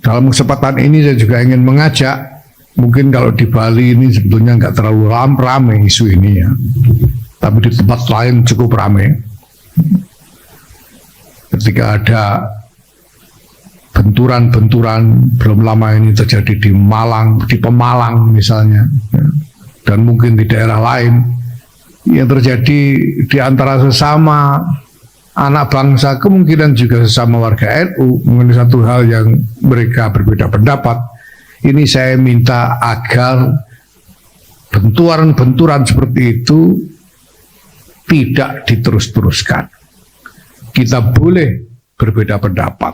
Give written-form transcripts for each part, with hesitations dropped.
Dalam kesempatan ini saya juga ingin mengajak, mungkin kalau di Bali ini sebetulnya nggak terlalu ramai isu ini ya, tapi di tempat lain cukup ramai. Ketika ada benturan-benturan, belum lama ini terjadi di Malang, di Pemalang misalnya, ya, dan mungkin di daerah lain, yang terjadi di antara sesama anak bangsa, kemungkinan juga sesama warga NU, mengenai satu hal yang mereka berbeda pendapat. Ini saya minta agar benturan-benturan seperti itu tidak diterus-teruskan. Kita boleh berbeda pendapat,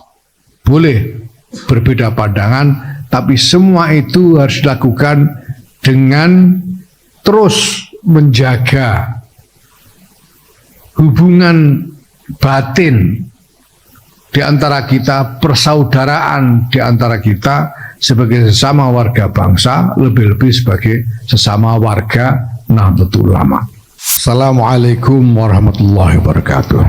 boleh berbeda pandangan, tapi semua itu harus dilakukan dengan terus menjaga hubungan batin di antara kita, persaudaraan di antara kita sebagai sesama warga bangsa, lebih-lebih sebagai sesama warga Nahdlatul Ulama. Assalamualaikum warahmatullahi wabarakatuh.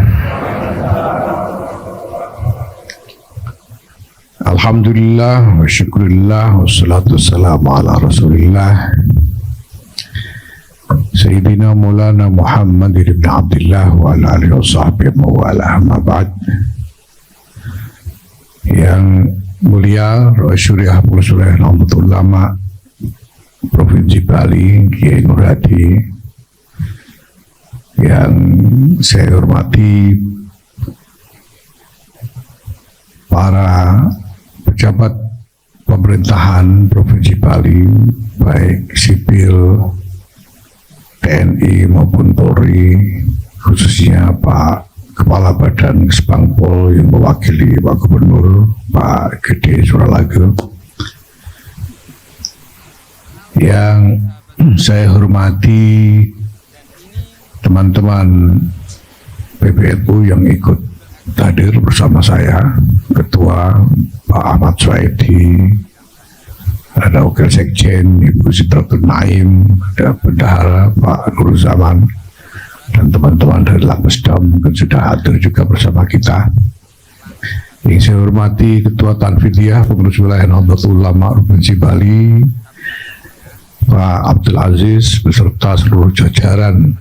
Alhamdulillah wa syukurillah wassalatu wassalamu ala rasulillah Sayyidina Maulana Muhammad ibn Abdullah wa ala alihi wa sahbihi wa ala amma ba'd. Yang mulia Rasulullah Nahdlatul Ulama Provinsi Bali, Kiai Nur Hadi, yang saya hormati para pejabat pemerintahan Provinsi Bali, baik sipil, TNI maupun Polri, khususnya Pak Kepala Badan Kesbangpol yang mewakili Pak Gubernur, Pak Gede Suralaga, yang saya hormati teman-teman PBNU yang ikut hadir bersama saya, Ketua Pak Ahmad Swaidi, ada Wakil Sekjen Ibu Sidratul Naim, ada Bendahara Pak Nur Zaman, dan teman-teman dari Lakbesdam mungkin sudah hadir juga bersama kita. Yang saya hormati Ketua Tanfidiyah Pengurus Wilayah Nahdlatul Ulama Provinsi Bali, Pak Abdul Aziz beserta seluruh jajaran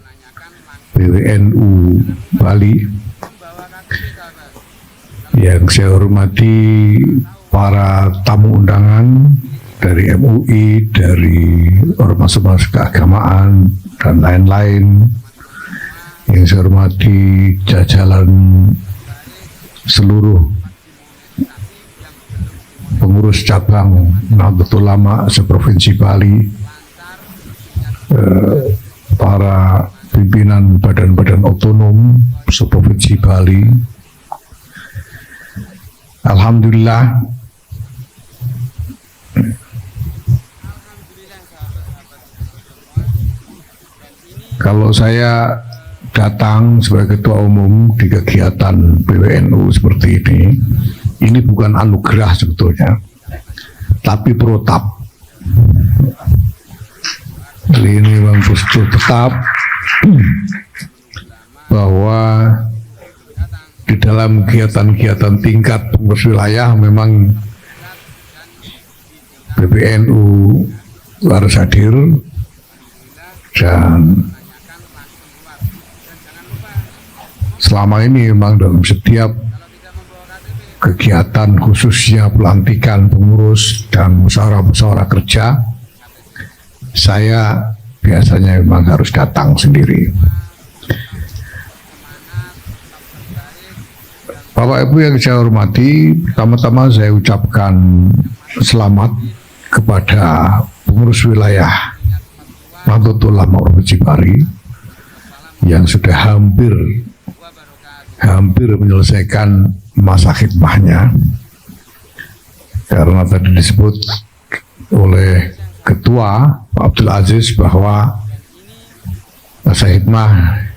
PWNU Bali. Yang saya hormati para tamu undangan dari MUI, dari ormas-ormas keagamaan dan lain-lain. Yang saya hormati jajaran seluruh pengurus cabang Nahdlatul Ulama seprovinsi Bali, para pimpinan badan-badan otonom seprovinsi Bali. Alhamdulillah, kalau saya datang sebagai ketua umum di kegiatan PWNU seperti ini bukan anugerah sebetulnya, tapi protap. Jadi ini memang betul tetap bahwa di dalam kegiatan-kegiatan tingkat pengurus wilayah memang PBNU harus hadir, dan selama ini memang dalam setiap kegiatan khususnya pelantikan pengurus dan musyawarah kerja, saya biasanya memang harus datang sendiri. Bapak Ibu yang saya hormati, pertama-tama saya ucapkan selamat kepada pengurus wilayah Nahdlatul Ulama Provinsi Bali yang sudah hampir menyelesaikan masa khidmahnya, karena tadi disebut oleh Ketua Pak Abdul Aziz bahwa masa khidmah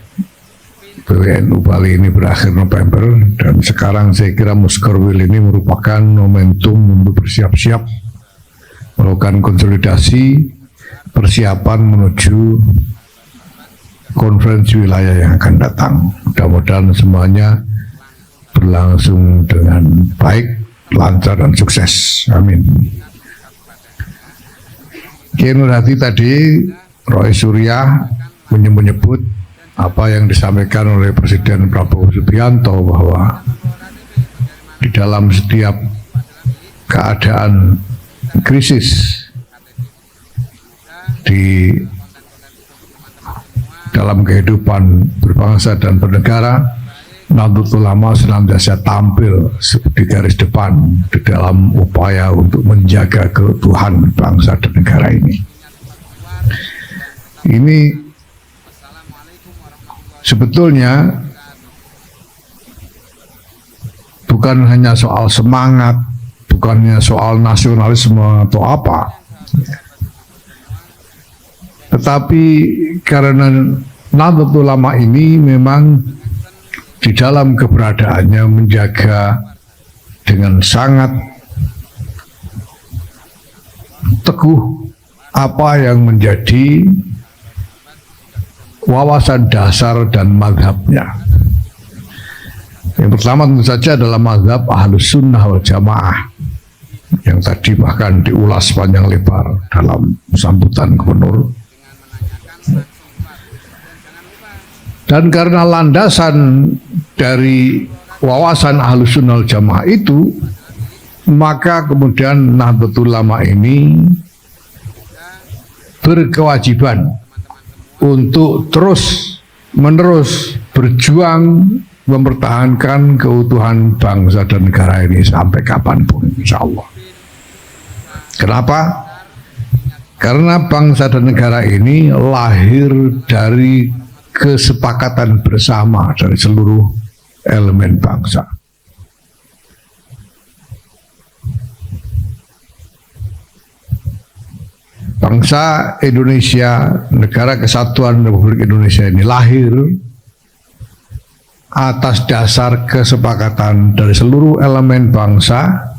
PWNU Bali ini berakhir November, dan sekarang saya kira Muskerwil ini merupakan momentum untuk bersiap-siap melakukan konsolidasi persiapan menuju konferensi wilayah yang akan datang. Mudah-mudahan semuanya berlangsung dengan baik lancar dan sukses. Amin. Kiai Nur Hadi tadi, Roy Surya menyebut apa yang disampaikan oleh Presiden Prabowo Subianto bahwa di dalam setiap keadaan krisis di dalam kehidupan berbangsa dan bernegara, Nahdlatul Ulama senantiasa tampil di garis depan di dalam upaya untuk menjaga keutuhan bangsa dan negara ini. Ini sebetulnya bukan hanya soal semangat, bukannya soal nasionalisme atau apa, tetapi karena Nahdlatul Ulama ini memang di dalam keberadaannya menjaga dengan sangat teguh apa yang menjadi wawasan dasar dan mazhabnya. Yang pertama tentu saja adalah mazhab Ahlus Sunnah wal Jamaah yang tadi bahkan diulas panjang lebar dalam sambutan gubernur. Dan karena landasan dari wawasan Ahlus Sunnah wal Jamaah itu, maka kemudian Nahdlatul Ulama ini berkewajiban untuk terus-menerus berjuang mempertahankan keutuhan bangsa dan negara ini sampai kapanpun, insya Allah. Kenapa? Karena bangsa dan negara ini lahir dari kesepakatan bersama dari seluruh elemen bangsa. Bangsa Indonesia, Negara Kesatuan Republik Indonesia ini lahir atas dasar kesepakatan dari seluruh elemen bangsa,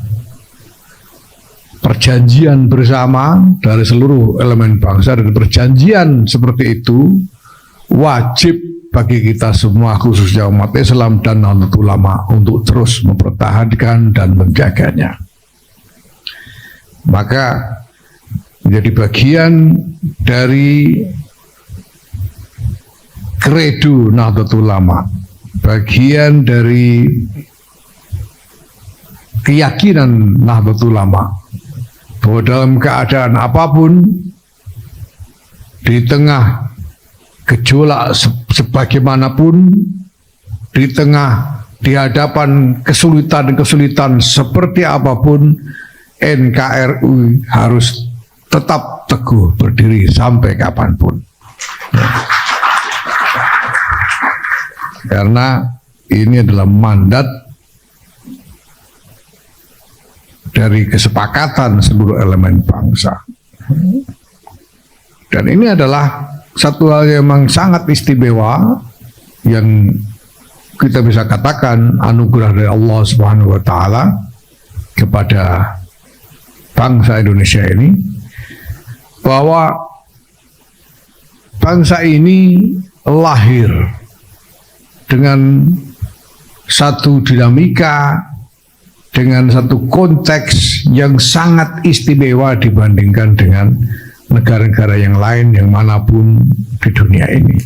perjanjian bersama dari seluruh elemen bangsa, dan perjanjian seperti itu wajib bagi kita semua, khususnya umat Islam dan Nahdlatul Ulama, untuk terus mempertahankan dan menjaganya. Maka menjadi bagian dari kredo Nahdlatul Ulama, bagian dari keyakinan Nahdlatul Ulama, bahwa dalam keadaan apapun, di tengah gejolak sebagaimanapun, di hadapan kesulitan-kesulitan seperti apapun, NKRI harus tetap teguh berdiri sampai kapanpun. Karena ini adalah mandat dari kesepakatan seluruh elemen bangsa. Dan ini adalah satu hal yang memang sangat istimewa, yang kita bisa katakan anugerah dari Allah Subhanahu wa Ta'ala kepada bangsa Indonesia ini, bahwa bangsa ini lahir dengan satu dinamika, dengan satu konteks yang sangat istimewa dibandingkan dengan negara-negara yang lain yang manapun di dunia ini.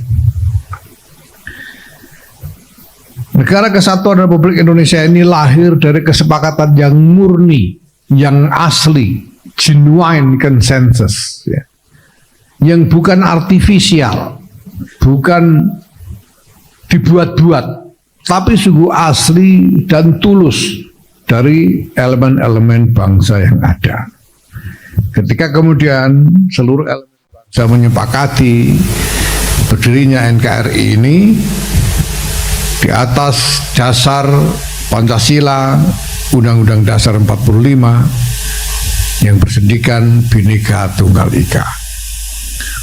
Negara Kesatuan Republik Indonesia ini lahir dari kesepakatan yang murni, yang asli, genuine consensus, ya, yang bukan artifisial, bukan dibuat-buat, tapi sungguh asli dan tulus dari elemen-elemen bangsa yang ada. Ketika kemudian seluruh elemen bangsa menyepakati berdirinya NKRI ini di atas dasar Pancasila, Undang-Undang Dasar 45 yang bersendikan Bhinneka Tunggal Ika.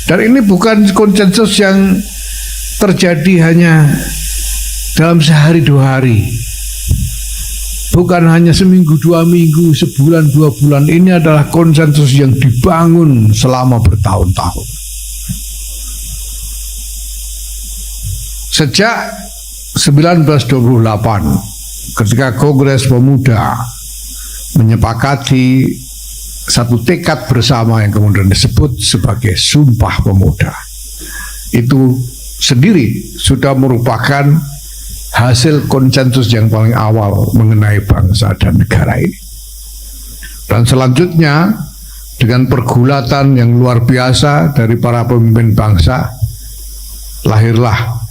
Dan ini bukan konsensus yang terjadi hanya dalam sehari dua hari, bukan hanya seminggu, 2 minggu, sebulan, 2 bulan. Ini adalah konsensus yang dibangun selama bertahun-tahun. Sejak 1928, ketika Kongres Pemuda menyepakati satu tekad bersama yang kemudian disebut sebagai Sumpah Pemuda. Itu sendiri sudah merupakan hasil konsensus yang paling awal mengenai bangsa dan negara ini. Dan selanjutnya dengan pergulatan yang luar biasa dari para pemimpin bangsa, lahirlah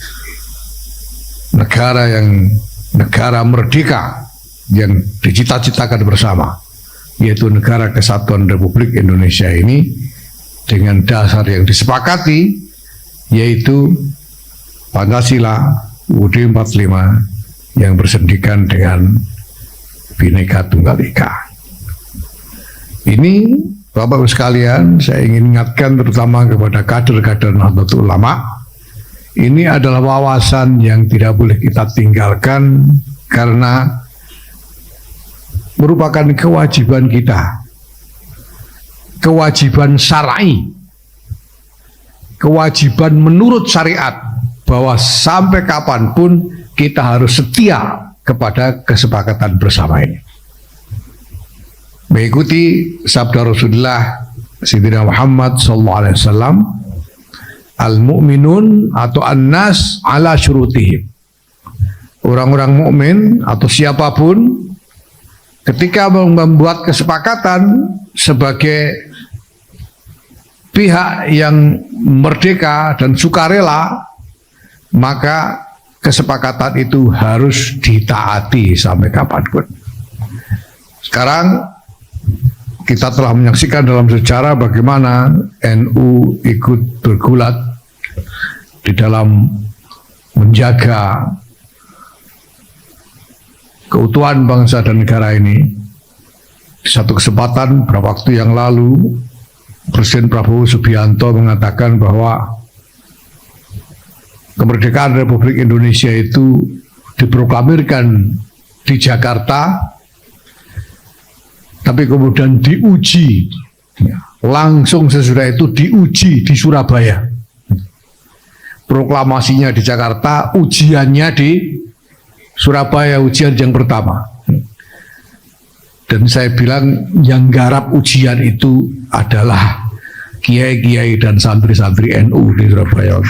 negara merdeka yang dicita-citakan bersama, yaitu Negara Kesatuan Republik Indonesia ini, dengan dasar yang disepakati, yaitu Pancasila UUD 45 yang bersendikan dengan Bhinneka Tunggal Ika. Ini Bapak-Ibu sekalian, saya ingin ingatkan terutama kepada kader-kader Nahdlatul Ulama, ini adalah wawasan yang tidak boleh kita tinggalkan karena merupakan kewajiban kita, kewajiban syar'i, kewajiban menurut syariat, bahwa sampai kapanpun kita harus setia kepada kesepakatan bersama ini. Mengikuti sabda Rasulullah Sayyidina Muhammad SAW, al-mu'minun atau an-nas ala syurutihim. Orang-orang mukmin atau siapapun ketika membuat kesepakatan sebagai pihak yang merdeka dan sukarela, maka kesepakatan itu harus ditaati sampai kapanpun. Sekarang kita telah menyaksikan dalam sejarah bagaimana NU ikut bergulat di dalam menjaga keutuhan bangsa dan negara ini. Di satu kesempatan beberapa waktu yang lalu, Presiden Prabowo Subianto mengatakan bahwa kemerdekaan Republik Indonesia itu diproklamirkan di Jakarta, tapi kemudian diuji langsung sesudah itu diuji di Surabaya. Proklamasinya di Jakarta, ujiannya di Surabaya, ujian yang pertama. Dan saya bilang yang garap ujian itu adalah kiai-kiai dan santri-santri NU di Surabaya.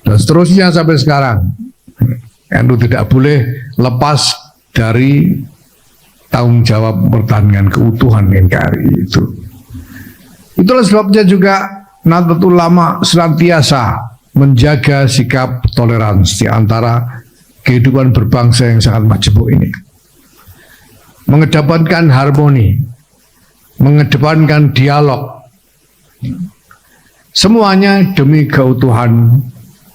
Dan seterusnya sampai sekarang, NU tidak boleh lepas dari tanggung jawab mempertahankan keutuhan NKRI itu. Itulah sebabnya juga Nahdlatul Ulama senantiasa menjaga sikap toleransi di antara kehidupan berbangsa yang sangat majemuk ini. Mengedepankan harmoni, mengedepankan dialog. Semuanya demi keutuhan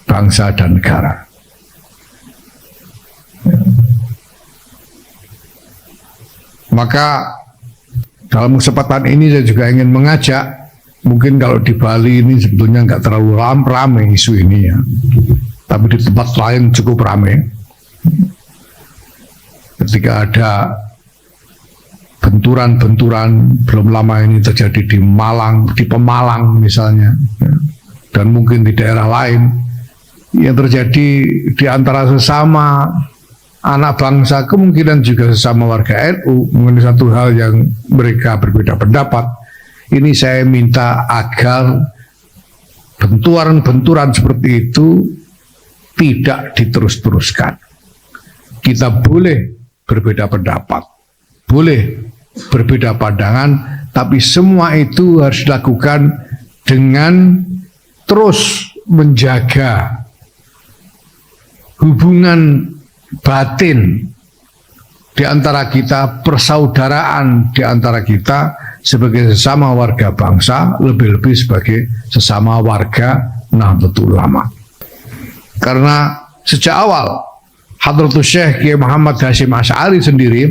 bangsa dan negara. Maka dalam kesempatan ini saya juga ingin mengajak, mungkin kalau di Bali ini sebetulnya nggak terlalu ramai isu ini ya, tapi di tempat lain cukup ramai. Ketika ada benturan-benturan belum lama ini terjadi di Malang, di Pemalang misalnya, ya, dan mungkin di daerah lain yang terjadi di antara sesama anak bangsa, kemungkinan juga sesama warga NU mengenai satu hal yang mereka berbeda pendapat. Ini saya minta agar benturan-benturan seperti itu tidak diterus-teruskan. Kita boleh berbeda pendapat, boleh berbeda pandangan, tapi semua itu harus dilakukan dengan terus menjaga hubungan batin di antara kita, persaudaraan di antara kita sebagai sesama warga bangsa, lebih-lebih sebagai sesama warga Nahdlatul Ulama. Karena sejak awal Hadratus Syekh Kiai Muhammad Hasyim Asy'ari sendiri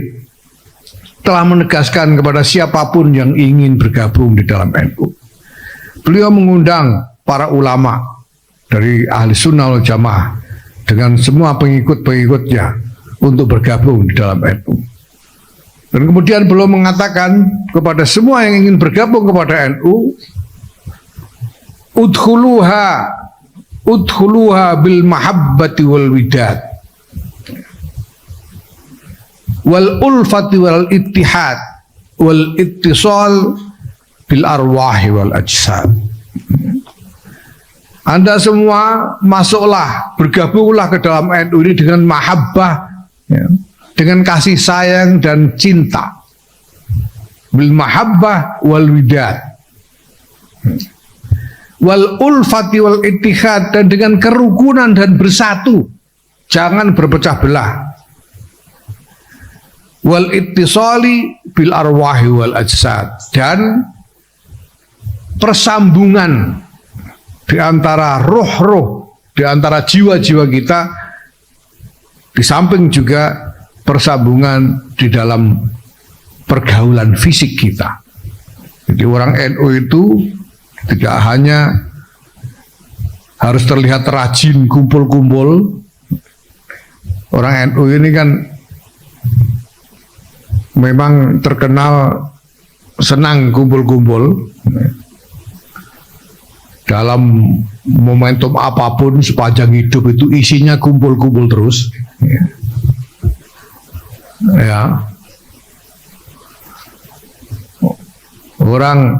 telah menegaskan kepada siapapun yang ingin bergabung di dalam NU. Beliau mengundang para ulama dari Ahli Sunnah wal Jamaah dengan semua pengikut-pengikutnya untuk bergabung di dalam NU. Dan kemudian beliau mengatakan kepada semua yang ingin bergabung kepada NU, udkhuluha bil mahabbati wal widad. wal ulfati wal ittihad wal ittisal bil arwahi wal ajsad. Anda semua masuklah, bergabunglah ke dalam NU ini dengan mahabbah, ya, dengan kasih sayang dan cinta. Bil mahabbah wal widad, wal ulfati wal ittihad, dan dengan kerukunan dan bersatu, jangan berpecah belah. Wal ittisali bil arwahi wal ajsad, dan persambungan di antara roh-roh, di antara jiwa-jiwa kita, di samping juga persambungan di dalam pergaulan fisik kita. Jadi orang NU itu tidak hanya harus terlihat rajin kumpul-kumpul. Orang NU ini kan memang terkenal senang kumpul-kumpul. Dalam momentum apapun sepanjang hidup itu isinya kumpul-kumpul terus. Ya. Orang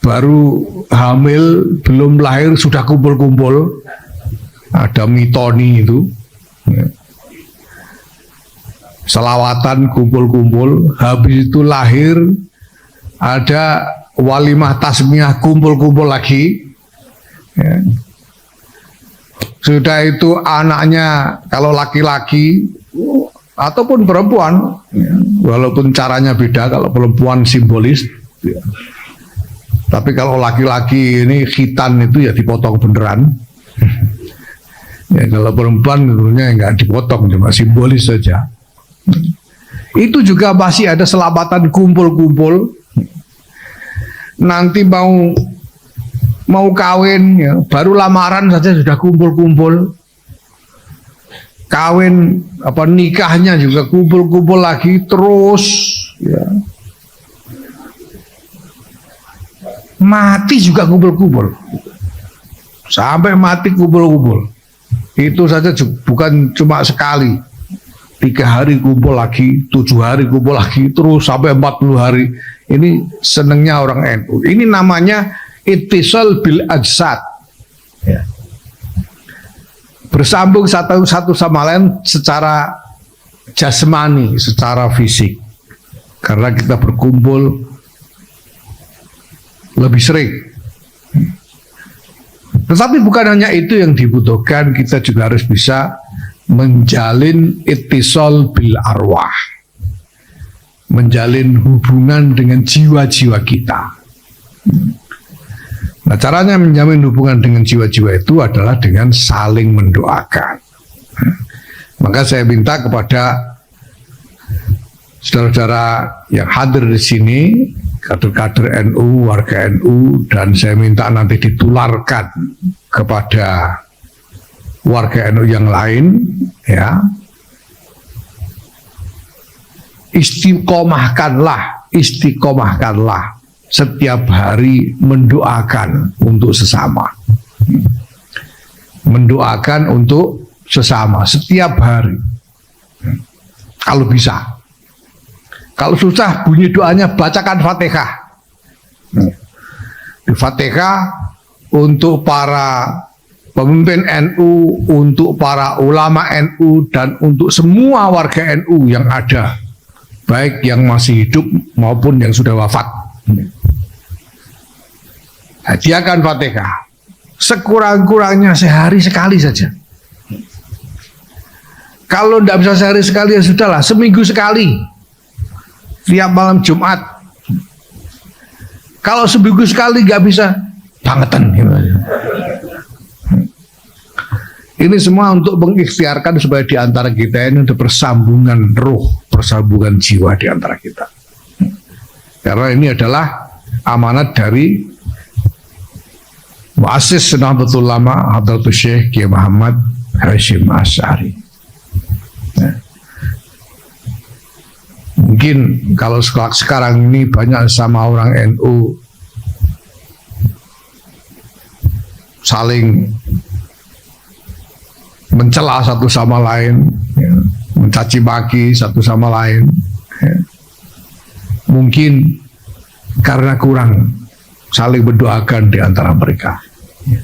baru hamil, belum lahir sudah kumpul-kumpul. Ada mitoni itu. Selawatan kumpul-kumpul, habis itu lahir, ada walimah tasmiyah kumpul-kumpul lagi, ya. Sudah itu anaknya kalau laki-laki ataupun perempuan, ya, walaupun caranya beda, kalau perempuan simbolis, ya. Tapi kalau laki-laki ini khitan itu ya dipotong beneran. Ya, kalau perempuan tentunya nggak dipotong, cuma simbolis saja. Itu juga masih ada selamatan kumpul-kumpul. Nanti mau kawin, ya, baru lamaran saja sudah kumpul-kumpul. Kawin apa nikahnya juga kumpul-kumpul lagi terus, ya. Mati juga kumpul-kumpul. Sampai mati kumpul-kumpul. Itu saja bukan cuma sekali. 3 hari kumpul lagi, 7 hari kumpul lagi, terus sampai 40 hari. Ini senengnya orang NU. Ini namanya ittisal bil ajsad, ya. Bersambung satu sama lain secara jasmani, secara fisik. Karena kita berkumpul lebih sering. Tetapi bukan hanya itu yang dibutuhkan, kita juga harus bisa menjalin ittisal bil arwah, menjalin hubungan dengan jiwa-jiwa kita. Nah, caranya menjalin hubungan dengan jiwa-jiwa itu adalah dengan saling mendoakan. Maka saya minta kepada saudara-saudara yang hadir di sini, kader-kader NU, warga NU, dan saya minta nanti ditularkan kepada warga NU yang lain, ya. Istiqomahkanlah setiap hari mendoakan untuk sesama. Mendoakan untuk sesama setiap hari. Kalau bisa. Kalau susah, bunyi doanya bacakan Fatihah. Di Fatihah untuk para pemimpin NU, untuk para ulama NU, dan untuk semua warga NU yang ada, baik yang masih hidup maupun yang sudah wafat. Hadiahkan Fatihah sekurang-kurangnya sehari sekali saja. Kalau tidak bisa sehari sekali ya sudahlah, seminggu sekali, tiap malam Jumat. Kalau seminggu sekali nggak bisa, bangetan. Ini semua untuk mengikhtiarkan supaya di antara kita ini ada persambungan roh, persambungan jiwa di antara kita. Karena ini adalah amanat dari Muassis Nahdlatul Ulama Hadratus Syekh Kiai Muhammad Hasyim Asy'ari. Mungkin kalau sekarang ini banyak sama orang NU saling mencela satu sama lain, ya. mencaci maki satu sama lain. Ya. Mungkin karena kurang saling mendoakan di antara mereka. Ya.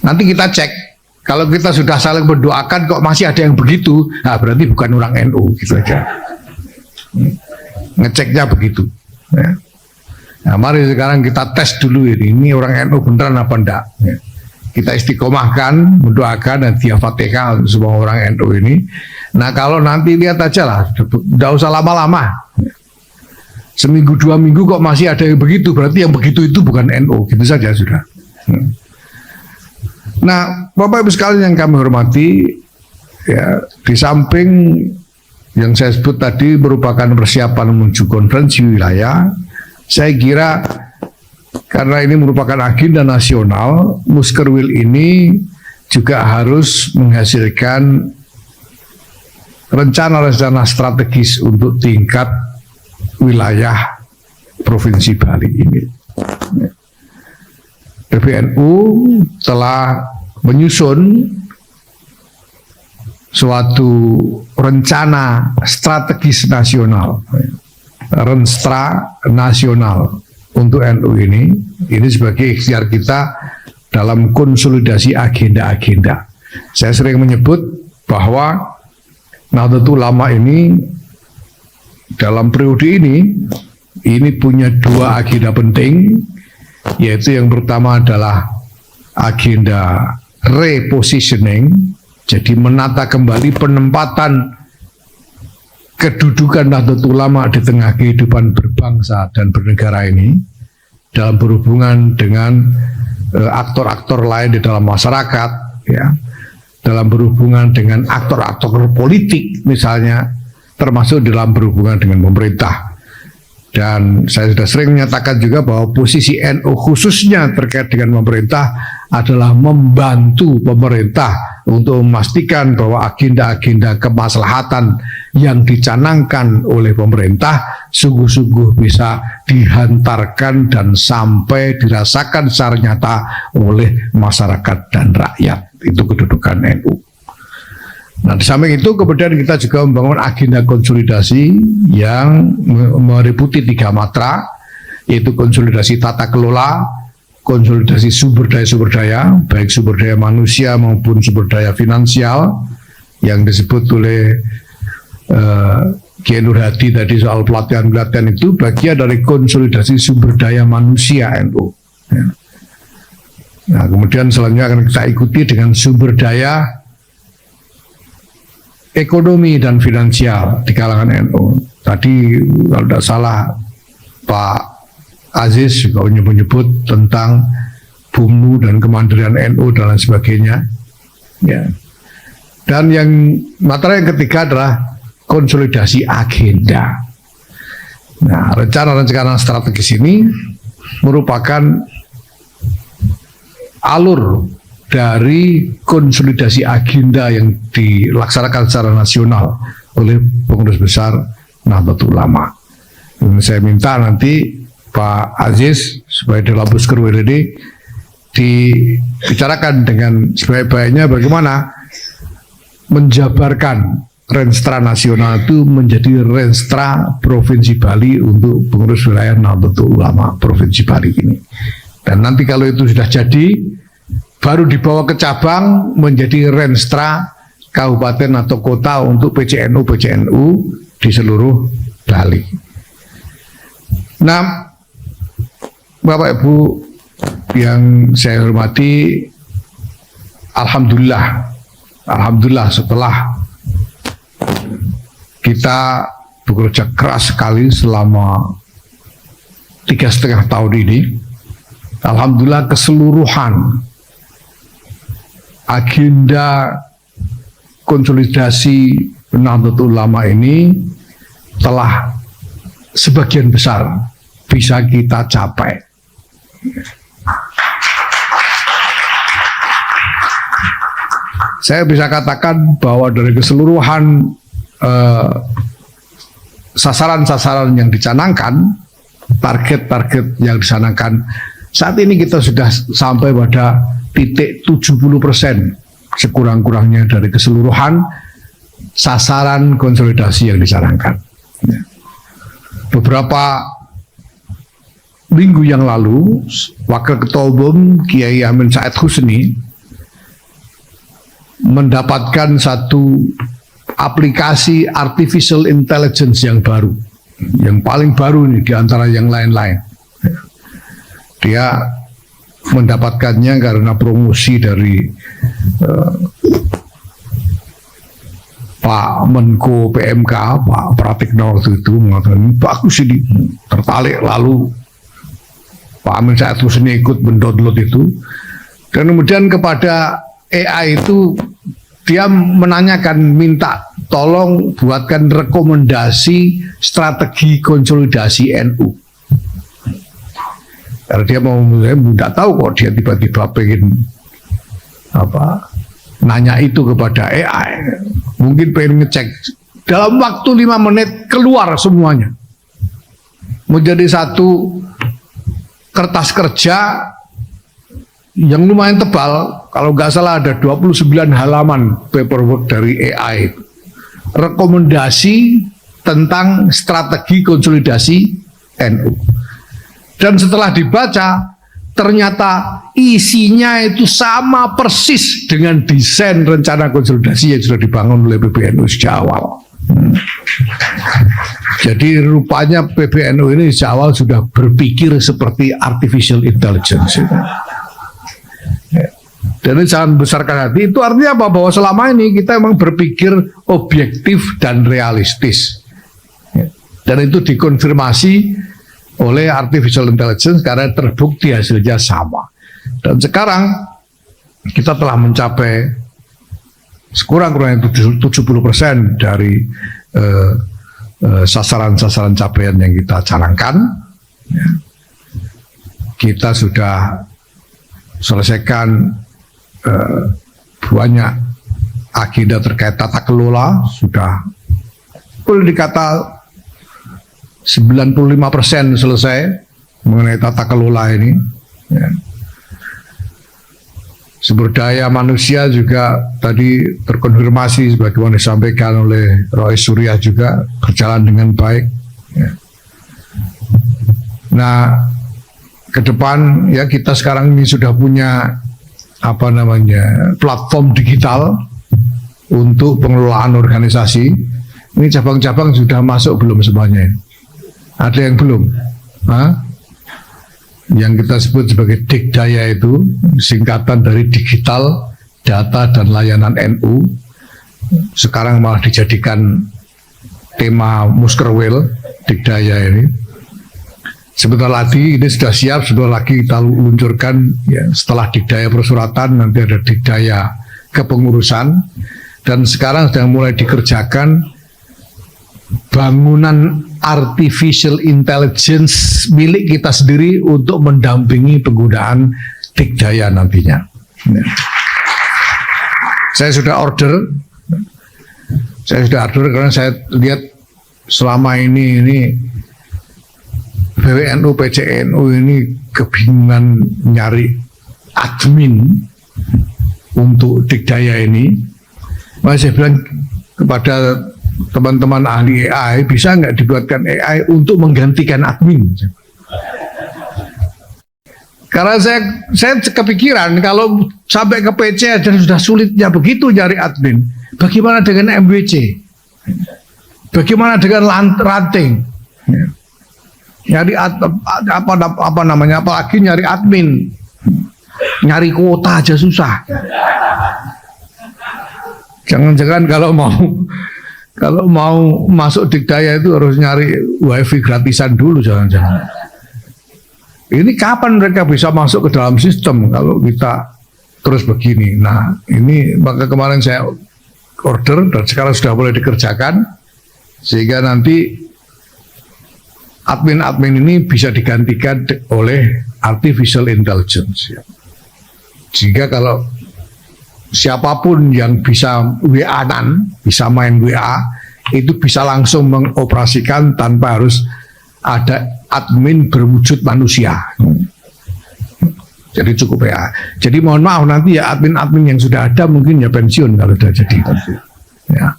Nanti kita cek, kalau kita sudah saling mendoakan kok masih ada yang begitu, nah berarti bukan orang NU, gitu aja. Ngeceknya begitu. Ya. Nah, mari sekarang kita tes dulu ini orang NU beneran apa enggak. Ya. Kita istiqomahkan, mendoakan dan tiap Fatihah untuk semua orang NU ini. Nah kalau nanti lihat aja lah, tidak usah lama-lama. Seminggu 2 minggu kok masih ada yang begitu, berarti yang begitu itu bukan NU, gitu saja sudah. Nah, Bapak Ibu sekalian yang kami hormati, ya di samping yang saya sebut tadi merupakan persiapan menuju konferensi wilayah, saya kira karena ini merupakan agenda nasional, Muskerwil ini juga harus menghasilkan rencana-rencana strategis untuk tingkat wilayah Provinsi Bali ini. PBNU telah menyusun suatu rencana strategis nasional, Renstra nasional untuk NU ini sebagai ikhtiar kita dalam konsolidasi agenda-agenda. Saya sering menyebut bahwa Nahdlatul Ulama ini dalam periode ini punya 2 agenda penting, yaitu yang pertama adalah agenda repositioning, jadi menata kembali penempatan kedudukan Nahdlatul Ulama di tengah kehidupan berbangsa dan bernegara ini dalam berhubungan dengan aktor-aktor lain di dalam masyarakat, ya, dalam berhubungan dengan aktor-aktor politik misalnya, termasuk dalam berhubungan dengan pemerintah. Dan saya sudah sering menyatakan juga bahwa posisi NU khususnya terkait dengan pemerintah adalah membantu pemerintah untuk memastikan bahwa agenda-agenda kemaslahatan yang dicanangkan oleh pemerintah sungguh-sungguh bisa dihantarkan dan sampai dirasakan secara nyata oleh masyarakat dan rakyat. Itu kedudukan NU. Nah, di samping itu kemudian kita juga membangun agenda konsolidasi yang meliputi 3 matra, yaitu konsolidasi tata kelola, konsolidasi sumber daya, baik sumber daya manusia maupun sumber daya finansial, yang disebut oleh Kiai Nur Hadi tadi soal pelatihan-pelatihan itu bagian dari konsolidasi sumber daya manusia NU. Ya. Nah, kemudian selanjutnya akan kita ikuti dengan sumber daya ekonomi dan finansial di kalangan NU. Tadi kalau tidak salah Pak Aziz juga menyebut tentang BUMNU dan kemandirian NU dan lain sebagainya. Ya. Dan yang materi yang ketiga adalah konsolidasi agenda. Nah, rencana-rencana strategis ini merupakan alur dari konsolidasi agenda yang dilaksanakan secara nasional oleh pengurus besar Nahdlatul Ulama. Dan saya minta nanti Pak Aziz supaya dalam Muskerwil ini dibicarakan dengan sebaik-baiknya bagaimana menjabarkan Renstra nasional itu menjadi Renstra Provinsi Bali untuk pengurus wilayah Nahdlatul Ulama Provinsi Bali ini. Dan nanti kalau itu sudah jadi, baru dibawa ke cabang menjadi Renstra kabupaten atau kota untuk PCNU di seluruh Bali. Nah, Bapak Ibu yang saya hormati, Alhamdulillah setelah kita bekerja keras sekali selama 3,5 tahun ini, alhamdulillah keseluruhan agenda konsolidasi Nahdlatul Ulama ini telah sebagian besar bisa kita capai. Saya bisa katakan bahwa dari keseluruhan sasaran-sasaran yang dicanangkan, target-target yang dicanangkan, saat ini kita sudah sampai pada titik 70% sekurang-kurangnya dari keseluruhan sasaran konsolidasi yang disarankan. Beberapa minggu yang lalu, Wakil Ketua Umum Kiai Amin Said Husni mendapatkan satu aplikasi artificial intelligence yang baru, yang paling baru ini di antara yang lain-lain. Dia mendapatkannya karena promosi dari Pak Menko PMK, Pak Pratikno waktu itu mengatakan bagus ini, tertarik. Lalu Pak Amin Said Husni ikut mendownload itu, dan kemudian kepada AI itu dia menanyakan, minta tolong buatkan rekomendasi strategi konsolidasi NU. Karena dia mau, saya tidak tahu kok dia tiba-tiba pengen nanya itu kepada AI. Mungkin pengen ngecek. Dalam waktu 5 menit keluar semuanya. Menjadi satu kertas kerja yang lumayan tebal, kalau nggak salah ada 29 halaman paperwork dari AI. Rekomendasi tentang strategi konsolidasi NU. Dan setelah dibaca, ternyata isinya itu sama persis dengan desain rencana konsolidasi yang sudah dibangun oleh PBNU sejak awal. Jadi rupanya PBNU ini sejak awal sudah berpikir seperti artificial intelligence. Dan ini jangan besarkan hati. Itu artinya apa? Bahwa selama ini kita memang berpikir objektif dan realistis. Dan itu dikonfirmasi oleh artificial intelligence karena terbukti hasilnya sama. Dan sekarang kita telah mencapai sekurang-kurangnya 70% dari sasaran-sasaran capaian yang kita canangkan. Kita sudah selesaikan banyak agenda terkait tata kelola, sudah boleh dikata 95% selesai mengenai tata kelola ini. Sumber daya manusia juga tadi terkonfirmasi sebagaimana disampaikan oleh Roy Surya juga berjalan dengan baik. Nah, ke depan ya kita sekarang ini sudah punya platform digital untuk pengelolaan organisasi. Ini cabang-cabang sudah masuk belum semuanya? Ada yang belum? Yang kita sebut sebagai Dikdaya itu singkatan dari Digital, Data dan Layanan NU. Sekarang malah dijadikan tema Muskerwil, Dikdaya ini. Sebentar lagi ini sudah siap, sebentar lagi kita luncurkan ya, setelah Dikdaya Persuratan nanti ada Dikdaya Kepengurusan, dan sekarang sudah mulai dikerjakan bangunan artificial intelligence milik kita sendiri untuk mendampingi penggunaan Dikdaya nantinya. Ya. Saya sudah order karena saya lihat selama ini PWNU, PCNU ini kebingungan nyari admin untuk Dikdaya ini. Maka saya bilang kepada teman-teman ahli AI, bisa nggak dibuatkan AI untuk menggantikan admin? Karena saya kepikiran kalau sampai ke PC dan sudah sulitnya begitu nyari admin, bagaimana dengan MWC? Bagaimana dengan ranting? Nyari apalagi nyari admin, nyari kuota aja susah. Jangan-jangan kalau mau masuk Dikdaya itu harus nyari wifi gratisan dulu, jangan-jangan. Ini kapan mereka bisa masuk ke dalam sistem kalau kita terus begini? Nah, ini maka kemarin saya order dan sekarang sudah boleh dikerjakan sehingga nanti admin-admin ini bisa digantikan oleh artificial intelligence. Sehingga kalau siapapun yang bisa WA-an, bisa main WA, itu bisa langsung mengoperasikan tanpa harus ada admin berwujud manusia. Jadi cukup WA. Jadi mohon maaf nanti ya admin-admin yang sudah ada mungkin ya pensiun kalau sudah jadi. Ya.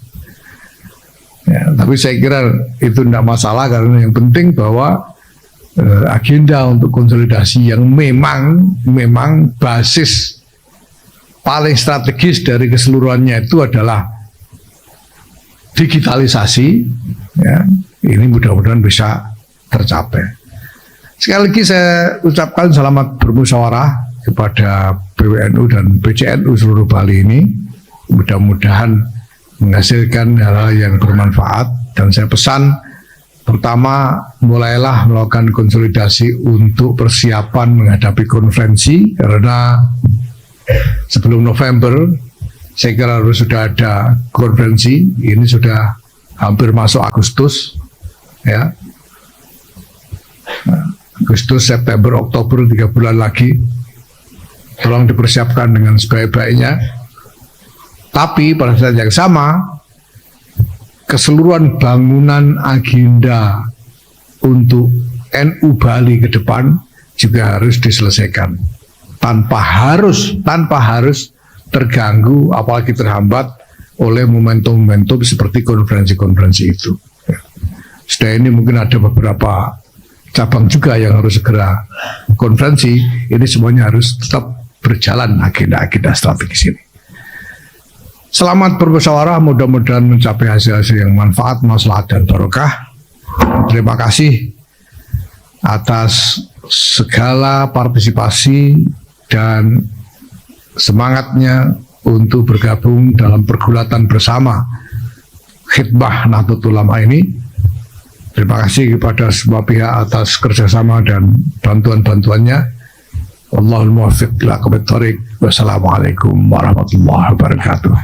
Ya, tapi saya kira itu tidak masalah karena yang penting bahwa agenda untuk konsolidasi yang memang basis paling strategis dari keseluruhannya itu adalah digitalisasi, ya, ini mudah-mudahan bisa tercapai. Sekali lagi saya ucapkan selamat bermusyawarah kepada PWNU dan PCNU seluruh Bali ini. Mudah-mudahan menghasilkan hal-hal yang bermanfaat, dan saya pesan pertama, mulailah melakukan konsolidasi untuk persiapan menghadapi konferensi, karena sebelum November saya kira harus sudah ada konferensi. Ini sudah hampir masuk Agustus, ya. Agustus, September, Oktober, 3 bulan lagi. Tolong dipersiapkan dengan sebaik-baiknya. Tapi pada saat yang sama, keseluruhan bangunan agenda untuk NU Bali ke depan juga harus diselesaikan tanpa harus terganggu apalagi terhambat oleh momentum-momentum seperti konferensi-konferensi itu. Setelah ini mungkin ada beberapa cabang juga yang harus segera konferensi. Ini semuanya harus tetap berjalan agenda-agenda strategis ini. Selamat bermusyawarah, mudah-mudahan mencapai hasil-hasil yang manfaat, maslahat, dan barokah. Terima kasih atas segala partisipasi dan semangatnya untuk bergabung dalam pergulatan bersama khidmah Nahdlatul Ulama ini. Terima kasih kepada semua pihak atas kerjasama dan bantuan-bantuannya. Wallahul muwaffiq ila aqwamit thoriq. Wassalamualaikum warahmatullahi wabarakatuh.